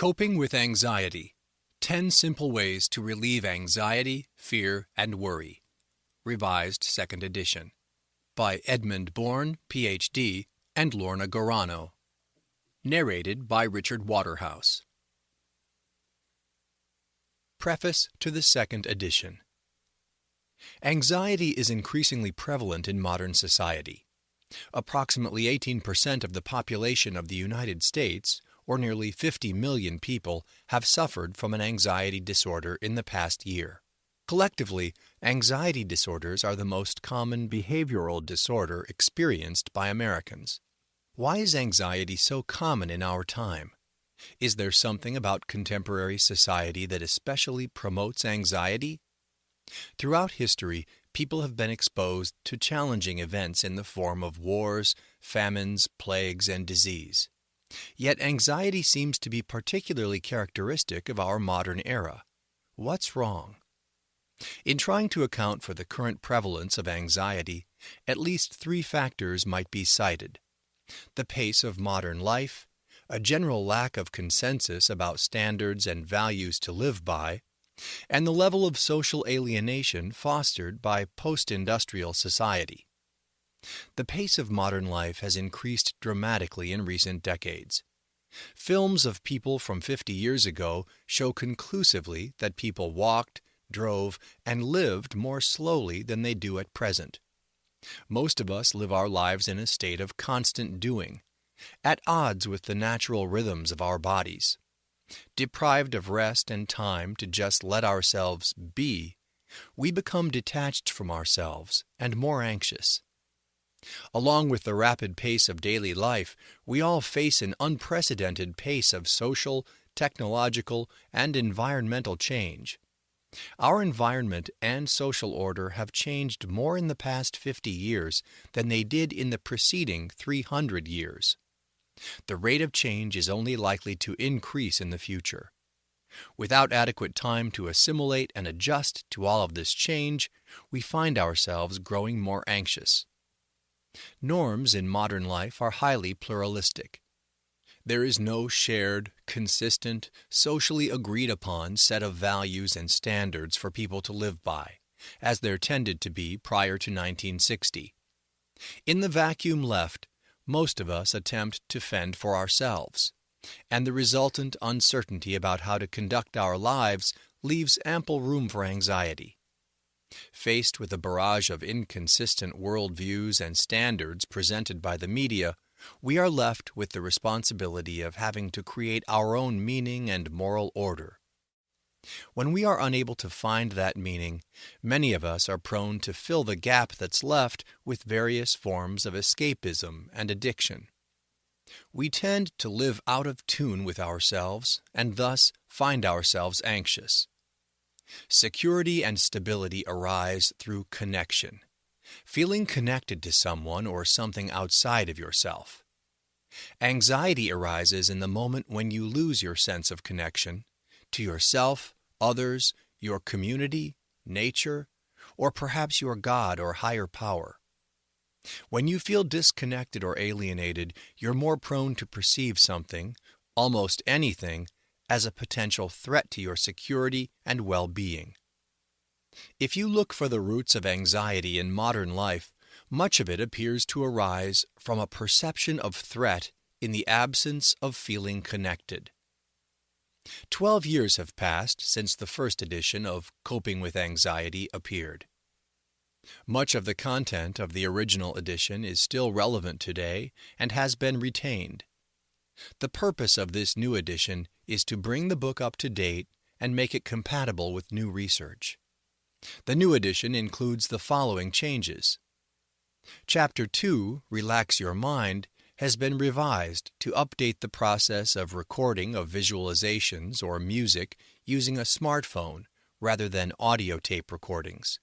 Coping with Anxiety: 10 Simple Ways to Relieve Anxiety, Fear, and Worry. Revised 2nd edition. By Edmund Bourne, Ph.D., and Lorna Gorano. Narrated by Richard Waterhouse. Preface to the 2nd edition. Anxiety is increasingly prevalent in modern society. Approximately 18% of the population of the United States, or nearly 50 million people, have suffered from an anxiety disorder in the past year. Collectively, anxiety disorders are the most common behavioral disorder experienced by Americans. Why is anxiety so common in our time? Is there something about contemporary society that especially promotes anxiety? Throughout history, people have been exposed to challenging events in the form of wars, famines, plagues, and disease. Yet anxiety seems to be particularly characteristic of our modern era. What's wrong? In trying to account for the current prevalence of anxiety, at least 3 factors might be cited: the pace of modern life, a general lack of consensus about standards and values to live by, and the level of social alienation fostered by post-industrial society. The pace of modern life has increased dramatically in recent decades. Films of people from 50 years ago show conclusively that people walked, drove, and lived more slowly than they do at present. Most of us live our lives in a state of constant doing, at odds with the natural rhythms of our bodies. Deprived of rest and time to just let ourselves be, we become detached from ourselves and more anxious. Along with the rapid pace of daily life, we all face an unprecedented pace of social, technological, and environmental change. Our environment and social order have changed more in the past 50 years than they did in the preceding 300 years. The rate of change is only likely to increase in the future. Without adequate time to assimilate and adjust to all of this change, we find ourselves growing more anxious. Norms in modern life are highly pluralistic. There is no shared, consistent, socially agreed upon set of values and standards for people to live by, as there tended to be prior to 1960. In the vacuum left, most of us attempt to fend for ourselves, and the resultant uncertainty about how to conduct our lives leaves ample room for anxiety. Faced with a barrage of inconsistent worldviews and standards presented by the media, we are left with the responsibility of having to create our own meaning and moral order. When we are unable to find that meaning, many of us are prone to fill the gap that's left with various forms of escapism and addiction. We tend to live out of tune with ourselves and thus find ourselves anxious. Security and stability arise through connection, feeling connected to someone or something outside of yourself. Anxiety arises in the moment when you lose your sense of connection to yourself, others, your community, nature, or perhaps your God or higher power. When you feel disconnected or alienated, you're more prone to perceive something, almost anything, as a potential threat to your security and well-being. If you look for the roots of anxiety in modern life, much of it appears to arise from a perception of threat in the absence of feeling connected. 12 years have passed since the first edition of Coping with Anxiety appeared. Much of the content of the original edition is still relevant today and has been retained. The purpose of this new edition is to bring the book up to date and make it compatible with new research. The new edition includes the following changes. Chapter 2, Relax Your Mind, has been revised to update the process of recording of visualizations or music using a smartphone rather than audio tape recordings.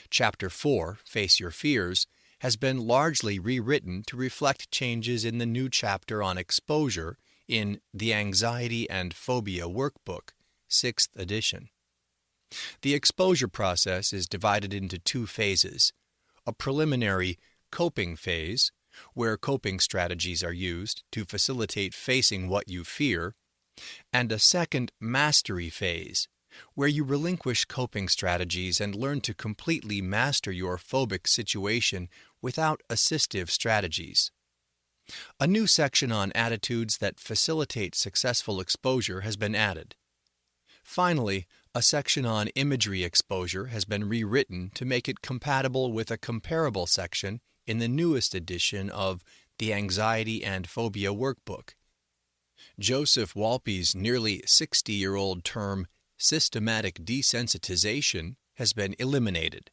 Chapter 4, Face Your Fears, has been largely rewritten to reflect changes in the new chapter on exposure in the Anxiety and Phobia Workbook, 6th edition. The exposure process is divided into 2 phases: a preliminary coping phase, where coping strategies are used to facilitate facing what you fear, and a second mastery phase, where you relinquish coping strategies and learn to completely master your phobic situation without assistive strategies. A new section on attitudes that facilitate successful exposure has been added. Finally, a section on imagery exposure has been rewritten to make it compatible with a comparable section in the newest edition of the Anxiety and Phobia Workbook. Joseph Walpe's nearly 60-year-old term, systematic desensitization, has been eliminated.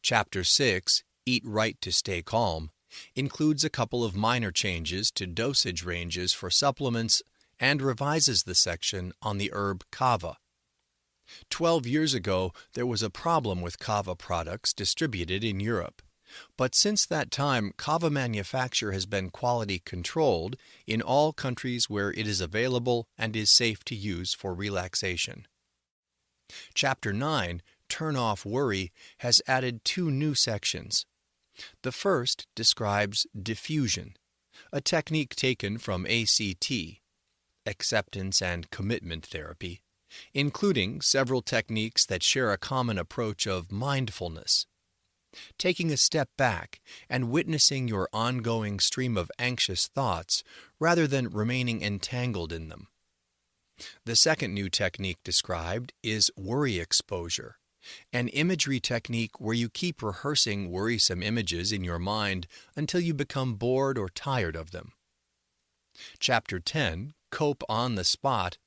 Chapter 6, Eat Right to Stay Calm, includes a couple of minor changes to dosage ranges for supplements and revises the section on the herb kava. 12 years ago, there was a problem with kava products distributed in Europe. But since that time, kava manufacture has been quality controlled in all countries where it is available and is safe to use for relaxation. Chapter 9, Turn Off Worry, has added 2 new sections. The first describes diffusion, a technique taken from ACT, acceptance and commitment therapy, including several techniques that share a common approach of mindfulness. Taking a step back and witnessing your ongoing stream of anxious thoughts rather than remaining entangled in them. The second new technique described is worry exposure, an imagery technique where you keep rehearsing worrisome images in your mind until you become bored or tired of them. Chapter 10, Cope on the Spot,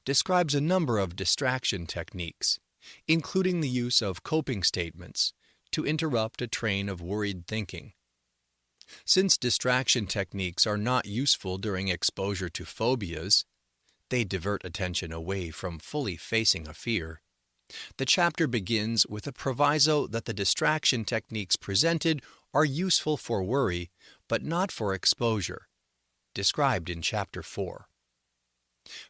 describes a number of distraction techniques, including the use of coping statements, to interrupt a train of worried thinking. Since distraction techniques are not useful during exposure to phobias, they divert attention away from fully facing a fear. The chapter begins with a proviso that the distraction techniques presented are useful for worry, but not for exposure, described in Chapter 4.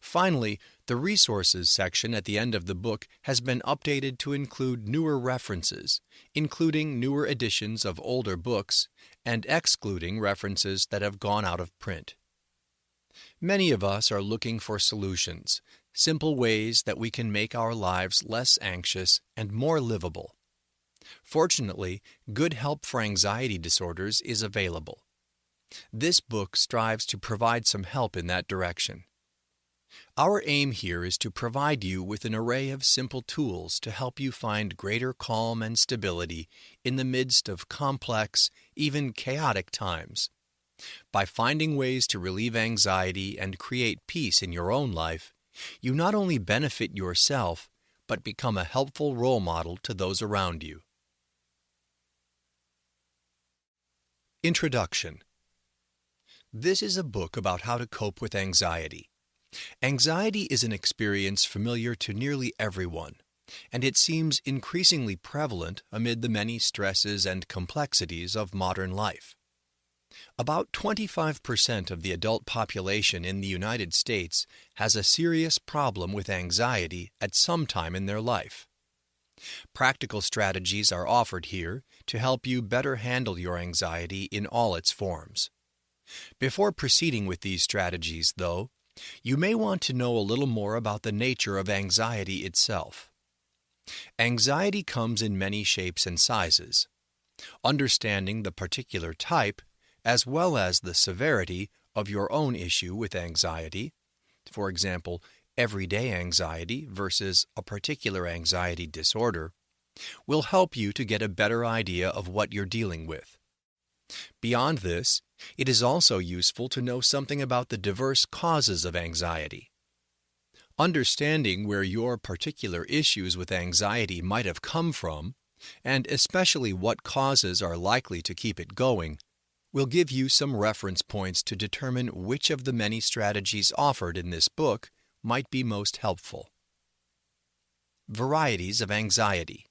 Finally, the resources section at the end of the book has been updated to include newer references, including newer editions of older books and excluding references that have gone out of print. Many of us are looking for solutions, simple ways that we can make our lives less anxious and more livable. Fortunately, good help for anxiety disorders is available. This book strives to provide some help in that direction. Our aim here is to provide you with an array of simple tools to help you find greater calm and stability in the midst of complex, even chaotic times. By finding ways to relieve anxiety and create peace in your own life, you not only benefit yourself, but become a helpful role model to those around you. Introduction. This is a book about how to cope with anxiety. Anxiety is an experience familiar to nearly everyone, and it seems increasingly prevalent amid the many stresses and complexities of modern life. About 25% of the adult population in the United States has a serious problem with anxiety at some time in their life. Practical strategies are offered here to help you better handle your anxiety in all its forms. Before proceeding with these strategies, though, you may want to know a little more about the nature of anxiety itself. Anxiety comes in many shapes and sizes. Understanding the particular type, as well as the severity of your own issue with anxiety, for example, everyday anxiety versus a particular anxiety disorder, will help you to get a better idea of what you're dealing with. Beyond this, it is also useful to know something about the diverse causes of anxiety. Understanding where your particular issues with anxiety might have come from, and especially what causes are likely to keep it going, will give you some reference points to determine which of the many strategies offered in this book might be most helpful. Varieties of anxiety.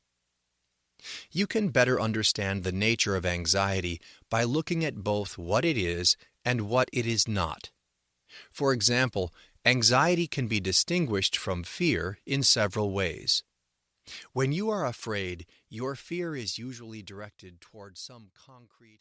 You can better understand the nature of anxiety by looking at both what it is and what it is not. For example, anxiety can be distinguished from fear in several ways. When you are afraid, your fear is usually directed toward some concrete